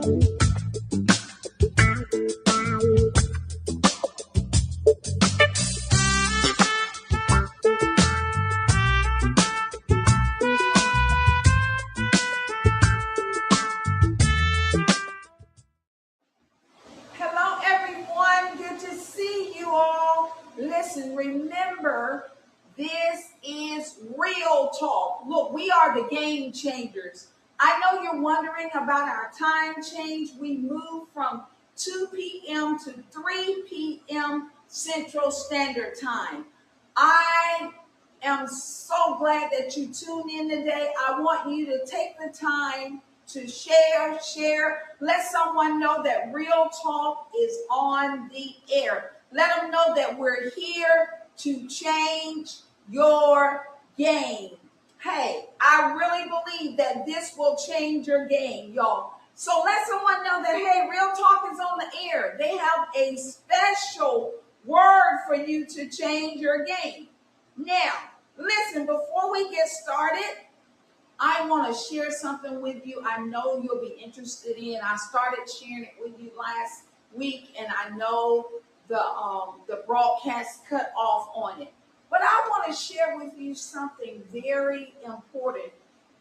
Hello, everyone. Good to see you all. Listen, remember, this is real talk. Look, we are the game changers. I know you're wondering about our time change. We moved from 2 p.m. to 3 p.m. Central Standard Time. I am so glad that you tuned in today. I want you to take the time to share. Let someone know that Real Talk is on the air. Let them know that we're here to change your game. Hey, I really believe that this will change your game, y'all. So let someone know that, hey, Real Talk is on the air. They have a special word for you to change your game. Now, listen, before we get started, I want to share something with you I know you'll be interested in. I started sharing it with you last week, and I know the broadcast cut off on it. But I want to share with you something very important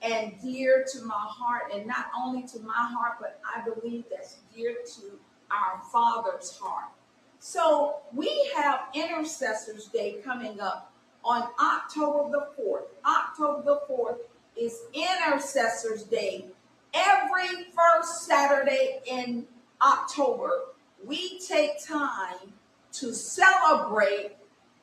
and dear to my heart, and not only to my heart, but I believe that's dear to our Father's heart. So we have Intercessors Day coming up on October the 4th. October the 4th is Intercessors Day. Every first Saturday in October, we take time to celebrate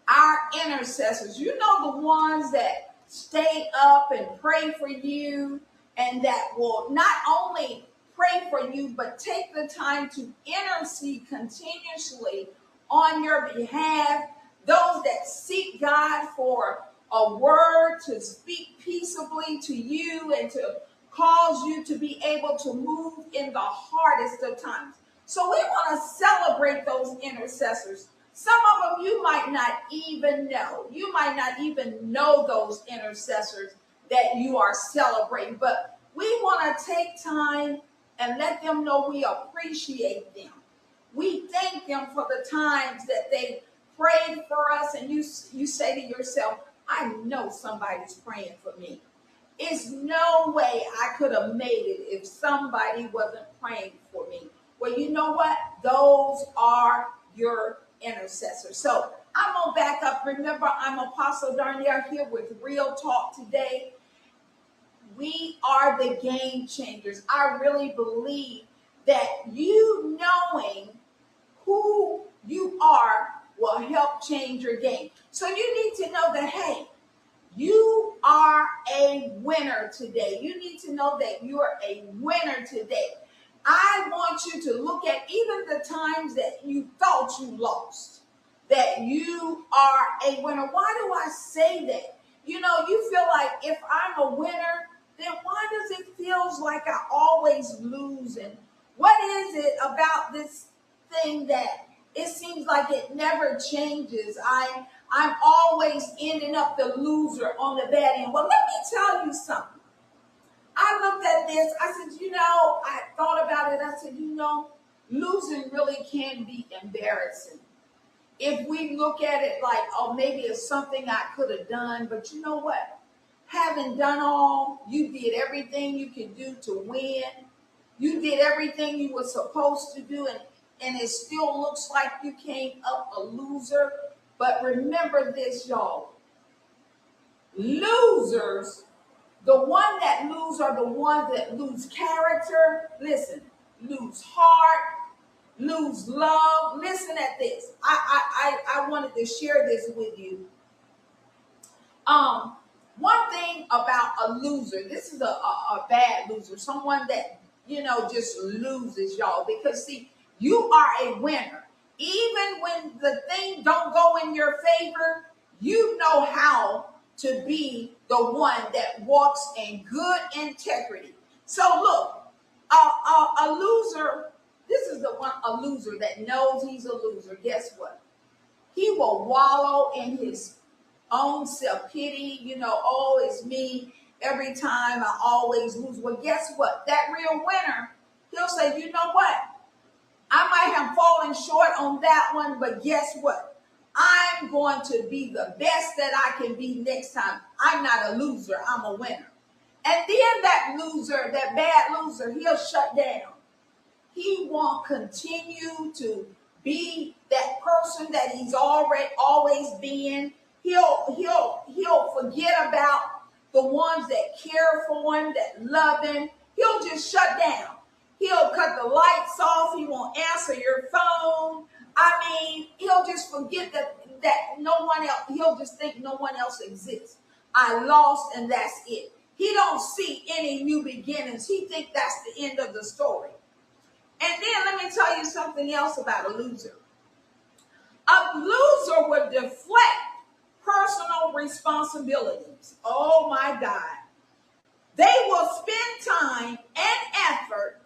our intercessors. You know, the ones that stay up and pray for you, and that will not only pray for you, but take the time to intercede continuously on your behalf. Those that seek God for a word to speak peaceably to you and to cause you to be able to move in the hardest of times. So we want to celebrate those intercessors. Some of them you might not even know. You might not even know those intercessors that you are celebrating. But we want to take time and let them know we appreciate them. We thank them for the times that they prayed for us, and you say to yourself, I know somebody's praying for me. It's no way I could have made it if somebody wasn't praying for me. Well, you know what? Those are your intercessors. So I'm going to back up. Remember, I'm Apostle Darnell here with Real Talk today. We are the game changers. I really believe that you knowing who you are will help change your game. So you need to know that, hey, you are a winner today. You need to know that you are a winner today. I want you to look at even the times that you thought you lost, that you are a winner. Why do I say that? You know, you feel like if I'm a winner, then why does it feel like I always lose? And what is it about this thing that it seems like it never changes? I'm always ending up the loser on the bad end. Well, let me tell you something. I looked at this. I said, I thought about it. I said, losing really can be embarrassing. If we look at it like, oh, maybe it's something I could have done. But you know what? Having done all, you did everything you could do to win. You did everything you were supposed to do, and it still looks like you came up a loser. But remember this, y'all. Losers, the one that lose are the ones that lose character. Listen, lose heart, lose love. Listen at this. I wanted to share this with you. One thing about a loser, this is a bad loser, someone that, just loses, y'all. Because, see, you are a winner. Even when the thing don't go in your favor, you know how to be the one that walks in good integrity. So look, a loser, this is a loser that knows he's a loser. Guess what? He will wallow in his own self-pity, oh, it's me. Every time I always lose. Well, guess what? That real winner, He'll say, you know what? I might have fallen short on that one, but guess what? I'm going to be the best that I can be next time. I'm not a loser, I'm a winner. And then that loser, that bad loser, he'll shut down. He won't continue to be that person that he's already always been. He'll forget about the ones that care for him, that love him. He'll just shut down. He'll cut the lights off. He won't answer your phone. I mean, he'll just forget that no one else. He'll just think no one else exists. I lost, and that's it. He don't see any new beginnings. He think that's the end of the story. And then let me tell you something else about a loser. A loser would deflect personal responsibilities. Oh my God. They will spend time and effort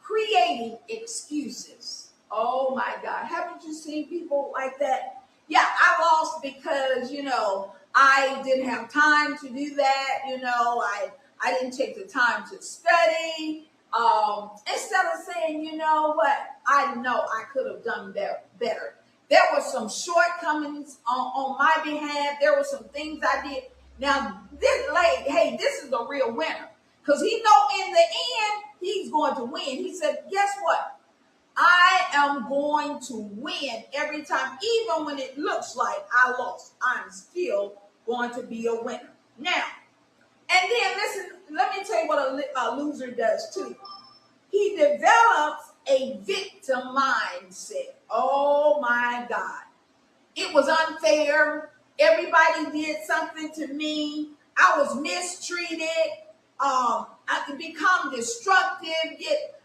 creating excuses. Oh my God. Haven't you seen people like that? Yeah, I lost because, I didn't have time to do that. I didn't take the time to study. Instead of saying, you know what, I know I could have done better. There were some shortcomings on my behalf. There were some things I did. Now, this is a real winner. Because he know in the end, he's going to win. He said, guess what? I am going to win every time, even when it looks like I lost. I'm still going to be a winner. Now, and then listen, let me tell you what a loser does too. He develops a victim mindset. Oh my God. It was unfair. Everybody did something to me. I was mistreated. I could become destructive, get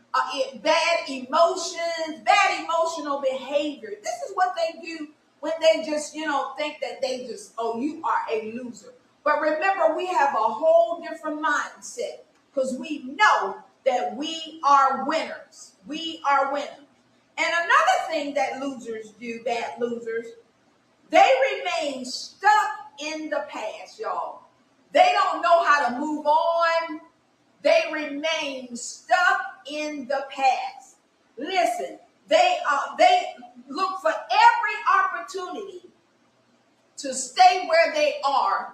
bad emotions, bad emotional behavior. This is what they do when they just, think that you are a loser. But remember, we have a whole different mindset because we know that we are winners. We are winners. And another thing that losers do, bad losers, they remain stuck in the past, y'all. They don't know how to move on. They remain stuck in the past. Listen, they look for every opportunity to stay where they are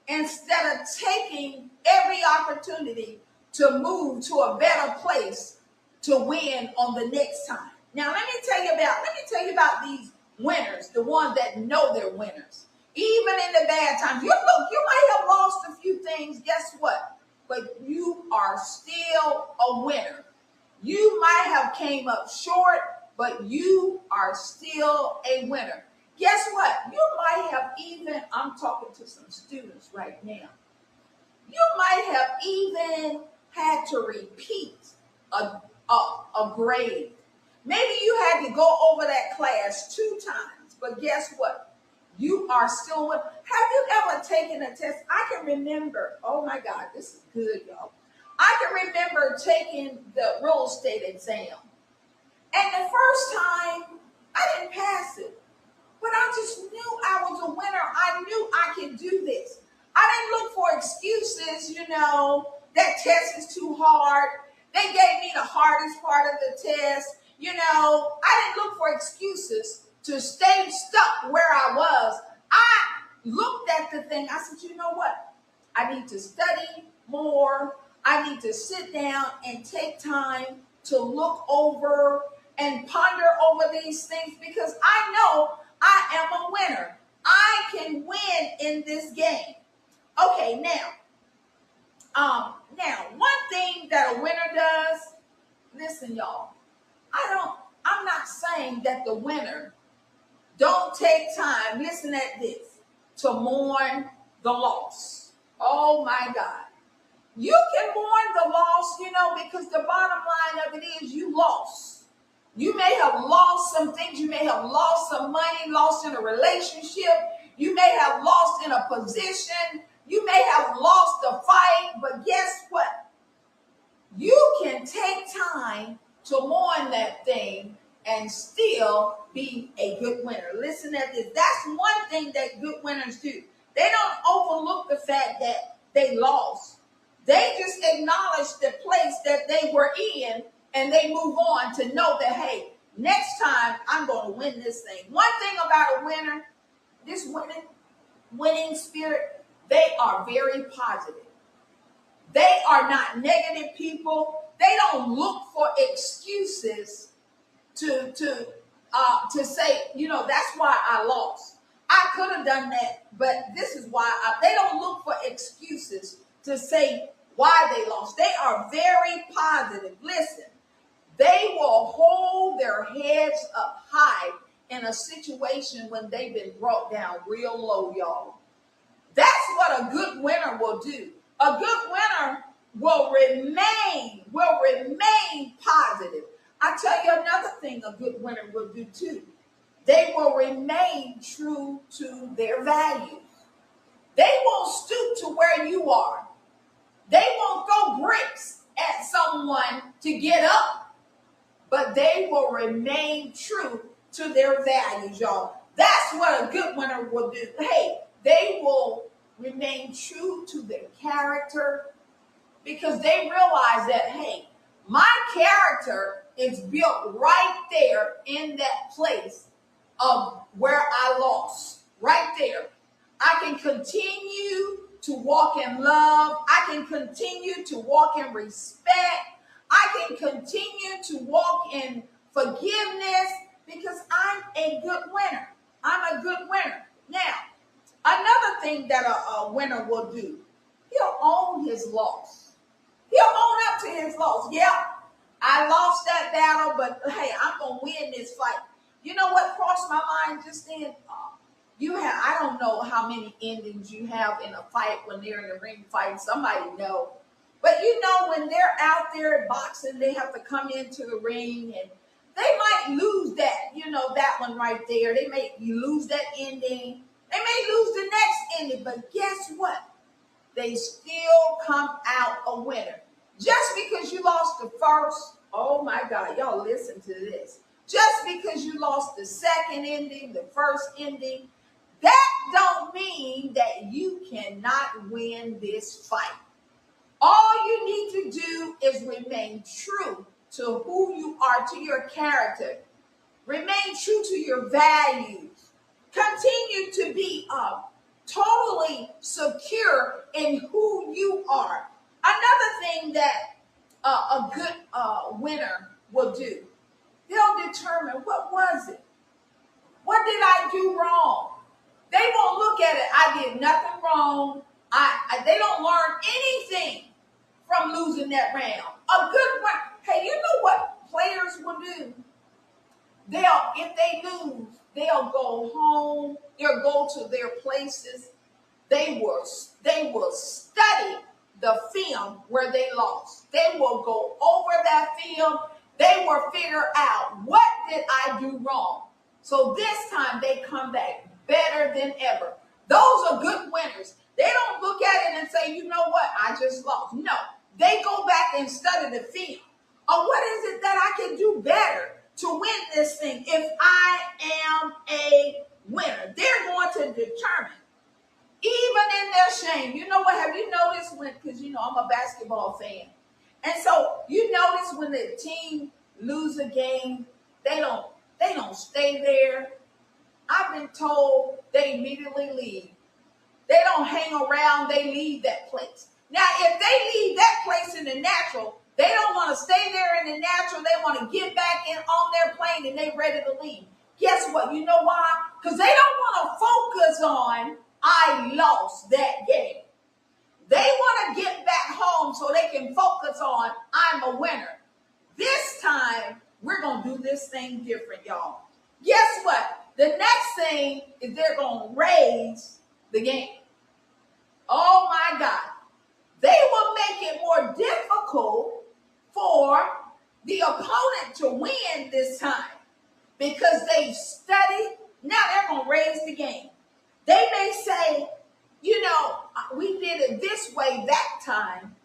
instead of taking every opportunity to move to a better place to win on the next time. Now, let me tell you about these winners, the ones that know they're winners. Even in the bad times, you might have lost a few things. Guess what? But you are still a winner. You might have came up short, but you are still a winner. Guess what? You might have even, I'm talking to some students right now. You might have even had to repeat a grade. Maybe you had to go over that class 2 times, but guess what? You are still with. Have you ever taken a test? I can remember, oh my God, this is good, y'all. I can remember taking the real estate exam. And the first time, I didn't pass it. But I just knew I was a winner. I knew I could do this. I didn't look for excuses, that test is too hard. They gave me the hardest part of the test. I didn't look for excuses to stay stuck where I was. I looked at the thing. I said, you know what? I need to study more. I need to sit down and take time to look over and ponder over these things because I know I am a winner. I can win in this game. Okay, now one thing that a winner does, listen, y'all, I'm not saying that the winner don't take time, listen at this, to mourn the loss. Oh my God. You can mourn the loss, because the bottom line of it is you lost. You may have lost some things. You may have lost some money, lost in a relationship. You may have lost in a position. You may have lost a fight. But guess what? You can take time to mourn that thing and still be a good winner. Listen at this. That's one thing that good winners do. They don't overlook the fact that they lost. They just acknowledge the place that they were in and they move on to know that, hey, next time I'm going to win this thing. One thing about a winner, this winning spirit, they are very positive. They are not negative people. They don't look for excuses to say, that's why I lost. I could have done that, but this is why they don't look for excuses to say why they lost. They are very positive. Listen, they will hold their heads up high in a situation when they've been brought down real low, y'all. That's what a good winner will do. A good winner will remain positive. I tell you another thing a good winner will do too. They will remain true to their values. They won't stoop to where you are. They won't throw bricks at someone to get up, but they will remain true to their values, y'all. That's what a good winner will do. Hey, they will remain true to their character because they realize that, hey, my character is built right there in that place of where I lost. Right there. I can continue to walk in love. I can continue to walk in respect. I can continue to walk in forgiveness because I'm a good winner. I'm a good winner. Now, another thing that a winner will do, he'll own his loss. He'll own up to his loss. Yeah, I lost that battle, but hey, I'm going to win this fight. You know what crossed my mind just then? I don't know how many endings you have in a fight when they're in the ring fighting. Somebody know. But when they're out there boxing, they have to come into the ring and they might lose that, that one right there. They may lose that ending. They may lose the next ending, but guess what? They still come out a winner. Just because you lost the first, oh my God, y'all listen to this. Just because you lost the second ending, the first ending, that don't mean that you cannot win this fight. All you need to do is remain true to who you are, to your character. Remain true to your values. Continue to be totally secure in who you are. Another thing that a good winner will do, they'll determine, what was it? What did I do wrong? They won't look at it, I did nothing wrong. They don't learn anything from losing that round. A good one. Hey, you know what players will do? If they lose, they'll go home. They'll go to their places. They will study the film where they lost. They will go over that film. They will figure out, what did I do wrong? So this time they come back better than ever. Those are good winners. They don't look at it and say, you know what, I just lost. No, they go back and study the film. Oh, what is it that I can do better to win this thing if I am a winner? They're going to determine, even in their shame. You know what? Have you noticed because I'm a basketball fan. And so you notice when the team lose a game, they don't stay there. I've been told they immediately leave. They don't hang around, they leave that place. Now, if they leave that place in the natural, they don't want to stay there in the natural. They want to get back in on their plane and they ready to leave. Guess what? You know why? Because they don't want to focus on, I lost that game. They want to get back home so they can focus on, I'm a winner. This time, we're going to do this thing different, y'all. Guess what? The next thing is they're going to raise the game. Oh my God. They will make it more difficult for the opponent to win this time because they've studied. Now they're going to raise the game. They may say, we did it this way that time,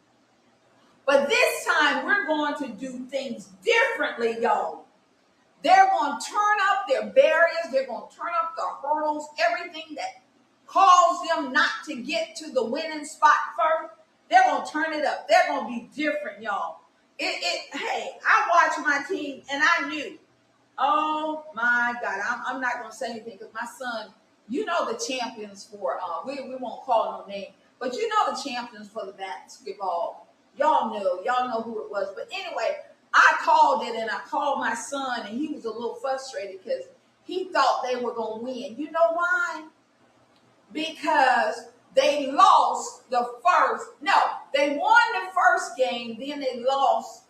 but this time we're going to do things differently, y'all. They're going to turn up their barriers. They're going to turn up the hurdles, everything that caused them not to get to the winning spot first. They're going to turn it up. They're going to be different, y'all. Hey, I watched my team and I knew. Oh my God, I'm not gonna say anything because my son, you know the champions for we won't call no name, but you know the champions for the basketball. Y'all know who it was. But anyway, I called it and I called my son and he was a little frustrated because he thought they were gonna win. You know why? Because they lost the first. No, they won the first game, then they lost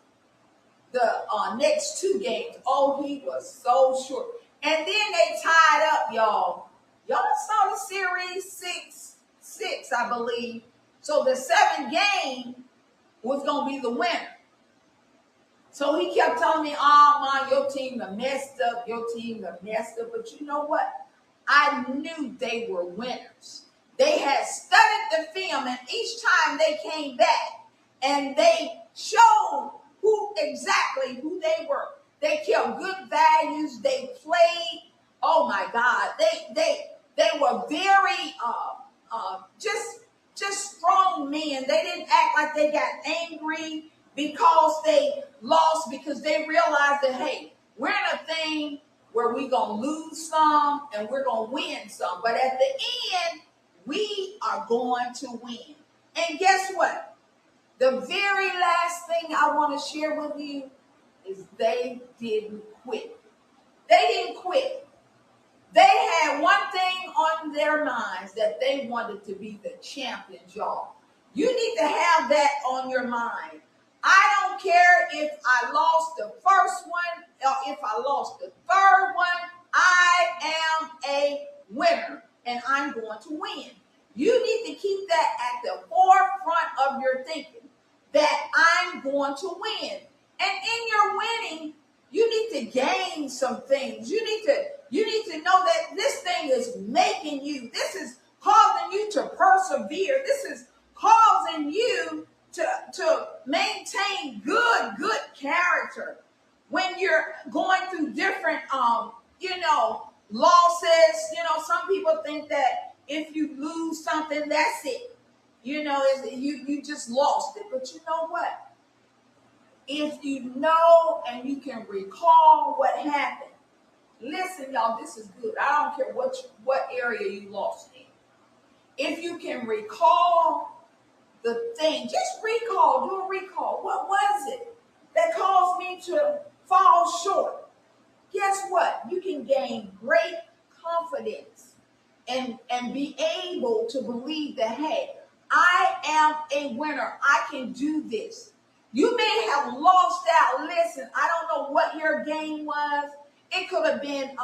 the next two games. Oh, he was so sure. And then they tied up, y'all. Y'all saw the series 6-6, I believe. So the seventh game was going to be the winner. So he kept telling me, oh, man, your team done messed up. Your team done messed up. But you know what? I knew they were winners. They had studied the film, and each time they came back and they showed exactly who they were. They kept good values. They played. Oh my God, they were very just strong men. They didn't act like they got angry because they lost, because they realized that, hey, we're in a thing where we're going to lose some and we're going to win some. But at the end, we are going to win. And guess what? The very last thing I want to share with you is they didn't quit. They didn't quit. They had one thing on their minds, that they wanted to be the champions, y'all. You need to have that on your mind. I don't care if I lost the first one or if I lost the third one. I am a winner and I'm going to win. You need to keep that at the forefront of your thinking, that I'm going to win. And in your winning, you need to gain some things. You need to know that this thing is making you. This is causing you to persevere. This is causing you to maintain good character. When you're going through different losses, some people think that if you lose something, that's it. You just lost it. But you know what? If you know and you can recall what happened, listen, y'all, this is good. I don't care what area you lost in. If you can recall the thing, just recall, do a recall. What was it that caused me to fall short? Guess what? You can gain great confidence and be able to believe that, hey, I am a winner. I can do this. You may have lost out. Listen, I don't know what your game was. It could have been,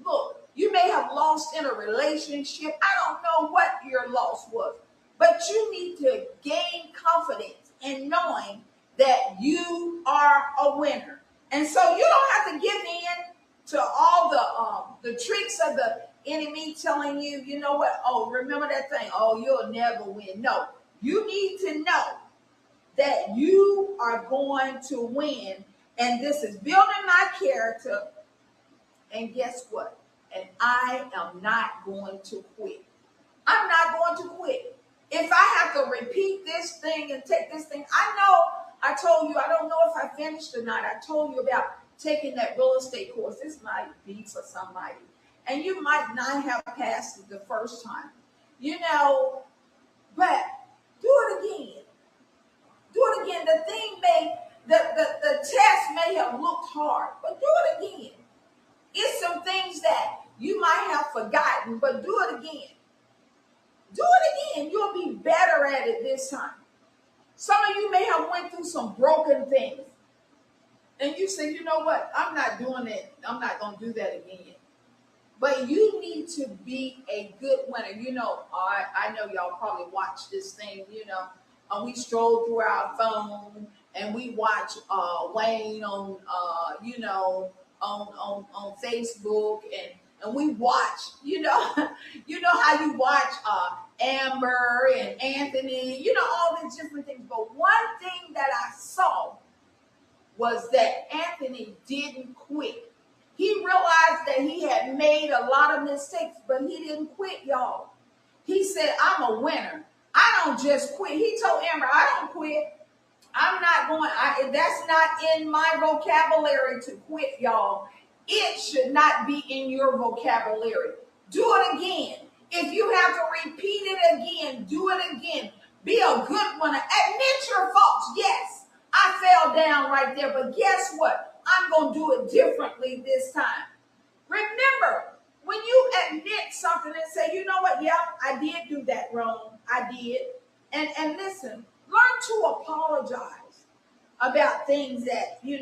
look, you may have lost in a relationship. I don't know what your loss was. But you need to gain confidence in knowing that you are a winner. And so you don't have to give in to all the tricks of the enemy telling you, you know what? Oh, remember that thing. Oh, you'll never win. No, you need to know that you are going to win. And this is building my character. And guess what? And I am not going to quit. I'm not going to quit. If I have to repeat this thing and take this thing, I told you, I don't know if I finished or not. I told you about taking that real estate course. This might be for somebody. And you might not have passed it the first time. But do it again. Do it again. The test may have looked hard, but do it again. It's some things that you might have forgotten, but do it again. Do it again. You'll be better at it this time. Some of you may have went through some broken things. And you say, you know what? I'm not doing it. I'm not going to do that again. But you need to be a good winner. I know y'all probably watch this thing, we stroll through our phone and we watch Wayne on, on Facebook and we watch, how you watch Amber and Anthony, all these different things. But one thing that I saw was that Anthony didn't quit. He realized that he had made a lot of mistakes, but he didn't quit, y'all. He said, I'm a winner. I don't just quit. He told Amber, I don't quit. I'm not going, that's not in my vocabulary to quit, y'all. It should not be in your vocabulary. Do it again. If you have to repeat it again, do it again. Be a good one. Admit your faults. Yes, I fell down right there, but guess what? I'm going to do it differently this time. Remember, when you admit something and say, you know what, yeah, I did do that wrong. I did. And listen, learn to apologize about things that you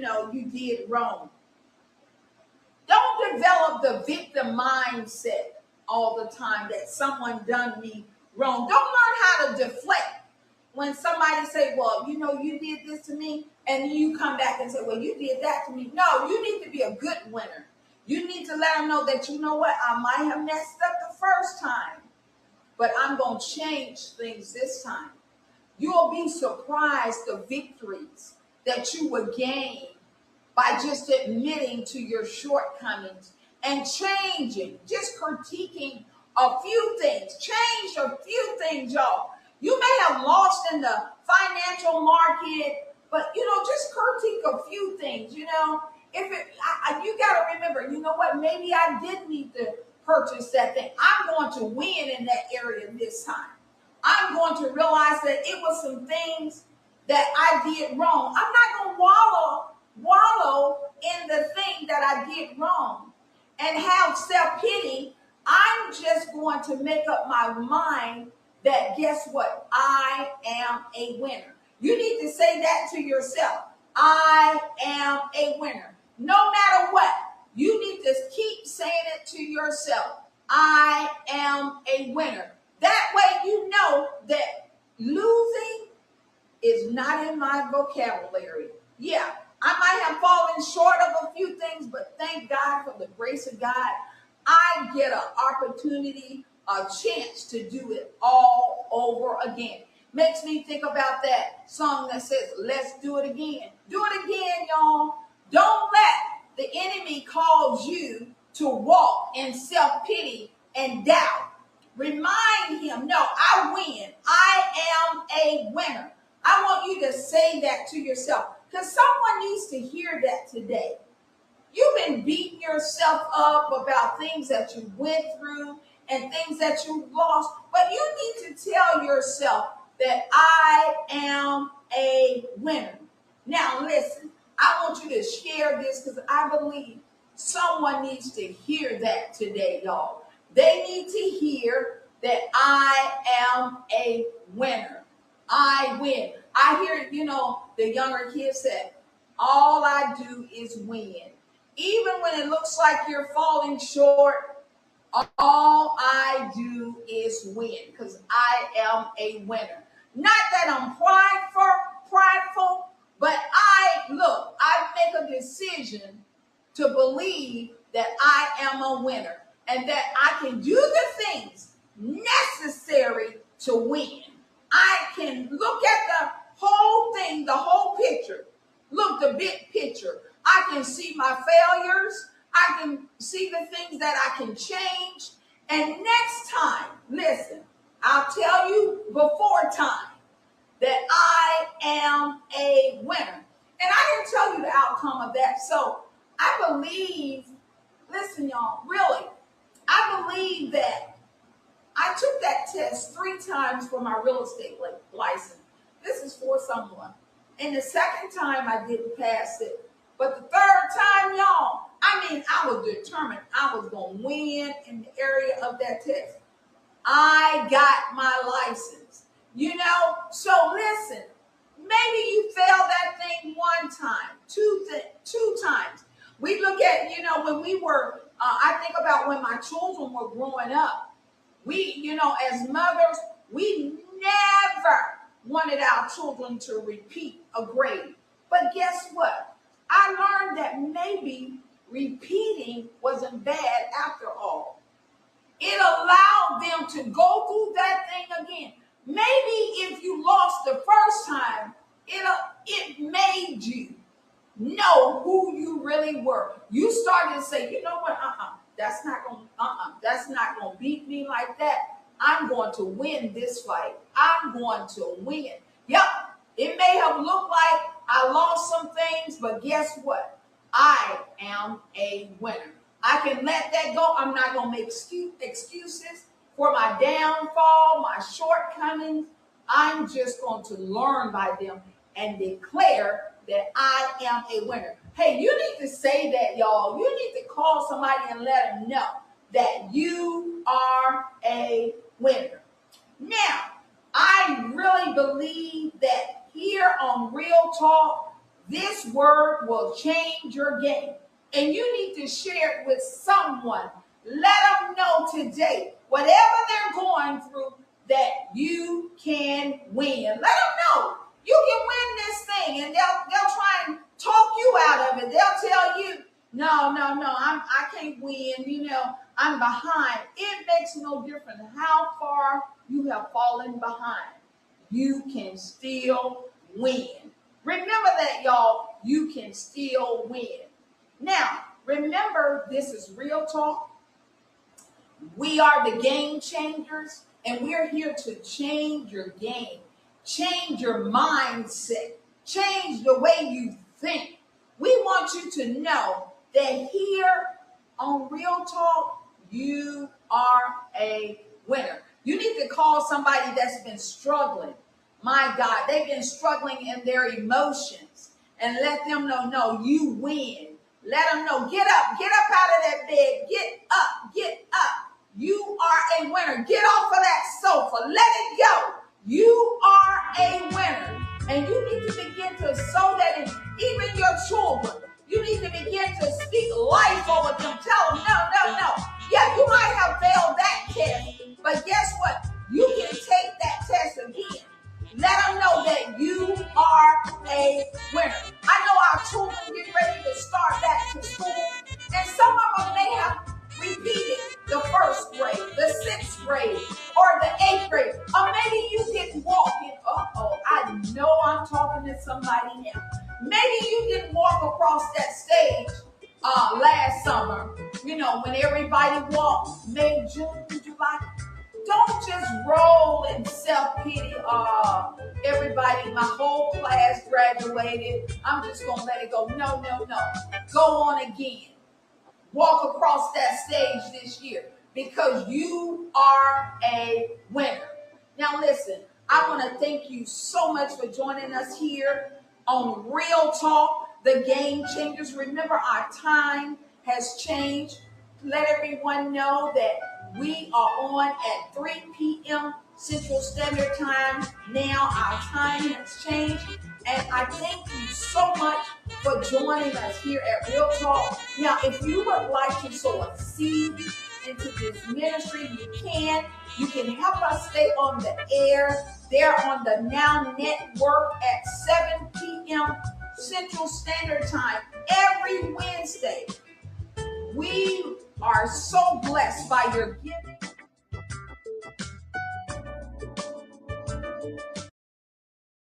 did wrong. Don't develop the victim mindset all the time that someone done me wrong. Don't learn how to deflect when somebody say, well, you did this to me, and you come back and say, well, you did that to me. No, you need to be a good winner. You need to let them know that, you know what, I might have messed up the first time, but I'm going to change things this time. You'll be surprised the victories that you would gain by just admitting to your shortcomings and changing, just critiquing a few things. Change a few things, y'all. You may have lost in the financial market, but just critique a few things. If you got to remember, you know what? Maybe I did need to purchase that thing. I'm going to win in that area this time. I'm going to realize that it was some things that I did wrong. I'm not going to wallow in the thing that I did wrong and have self-pity. I'm just going to make up my mind that guess what? I am a winner. You need to say that to yourself. I am a winner. No matter what, you need to keep saying it to yourself. I am a winner. That way you know that losing is not in my vocabulary. Yeah, I might have fallen short of a few things, but thank God for the grace of God. I get an opportunity, a chance to do it all over again. Makes me think about that song that says, let's do it again. Do it again, y'all. Don't let the enemy cause you to walk in self-pity and doubt. Remind him, no, I win. I am a winner. I want you to say that to yourself because someone needs to hear that today. You've been beating yourself up about things that you went through and things that you lost, but you need to tell yourself that I am a winner. Now, listen, I want you to share this because I believe someone needs to hear that today, y'all. They need to hear that I am a winner. I win. I hear, the younger kids say, all I do is win. Even when it looks like you're falling short, all I do is win because I am a winner. Not that I'm prideful, but I make a decision to believe that I am a winner and that I can do the things necessary to win. I can look at the whole thing, the whole picture. Look, the big picture. I can see my failures. I can see the things that I can change. And next time, listen, I'll tell you before time that I am a winner. And I didn't tell you the outcome of that. So I believe, listen, y'all, really, I believe that I took that test 3 times for my real estate license. This is for someone. And the second time I didn't pass it. But the third time, y'all, I was determined I was going to win in the area of that test. I got my license. So listen, maybe you failed that thing 1 time, two times. We look at, when we were, I think about when my children were growing up. We, as mothers, we never wanted our children to repeat a grade. But guess what? I learned that maybe repeating wasn't bad after all. It allowed them to go through that thing again. Maybe if you lost the first time, it made you know who you really were. You started to say, you know what, that's not gonna beat me like that. I'm going to win this fight. I'm going to win. Yep, It may have looked like I lost some things, but guess what? I am a winner. I can let that go. I'm not going to make excuses for my downfall, my shortcomings. I'm just going to learn by them and declare that I am a winner. Hey, you need to say that, y'all. You need to call somebody and let them know that you are a winner. Now, I really believe that here on Real Talk, this word will change your game. And you need to share it with someone. Let them know today, whatever they're going through, that you can win. Let them know you can win this thing. And they'll try and talk you out of it. They'll tell you, no, I can't win. I'm behind. It makes no difference how far you have fallen behind. You can still win. Remember that, y'all. You can still win. Now, remember, this is Real Talk. We are the game changers, and we're here to change your game, change your mindset, change the way you think. We want you to know that here on Real Talk, you are a winner. You need to call somebody that's been struggling. My God, they've been struggling in their emotions, and let them know, no, you win. Let them know, get up out of that bed, get up. You are a winner. Get off of that sofa. Let it go. You are a winner. And you need to begin to sow that in even your children. You need to begin to speak life over them. Tell them, no. Yeah, you might have failed that test, but guess what? You can take that test again. Let them know that you are a winner. I know our children get ready to start back to school, and some of them may have repeated the first grade, the sixth grade, or the eighth grade, or maybe you didn't walk in. I know I'm talking to somebody now. Maybe you didn't walk across that stage last summer. When everybody walked May, June, July. Don't just roll in self-pity. Everybody, my whole class graduated. I'm just going to let it go. No. Go on again. Walk across that stage this year because you are a winner. Now listen, I want to thank you so much for joining us here on Real Talk, the Game Changers. Remember, our time has changed. Let everyone know that we are on at 3 p.m. Central Standard Time. Now our time has changed. And I thank you so much for joining us here at Real Talk. Now, if you would like to sow a seed into this ministry, you can. You can help us stay on the air. They're on the Now Network at 7 p.m. Central Standard Time every Wednesday. We are so blessed by your giving.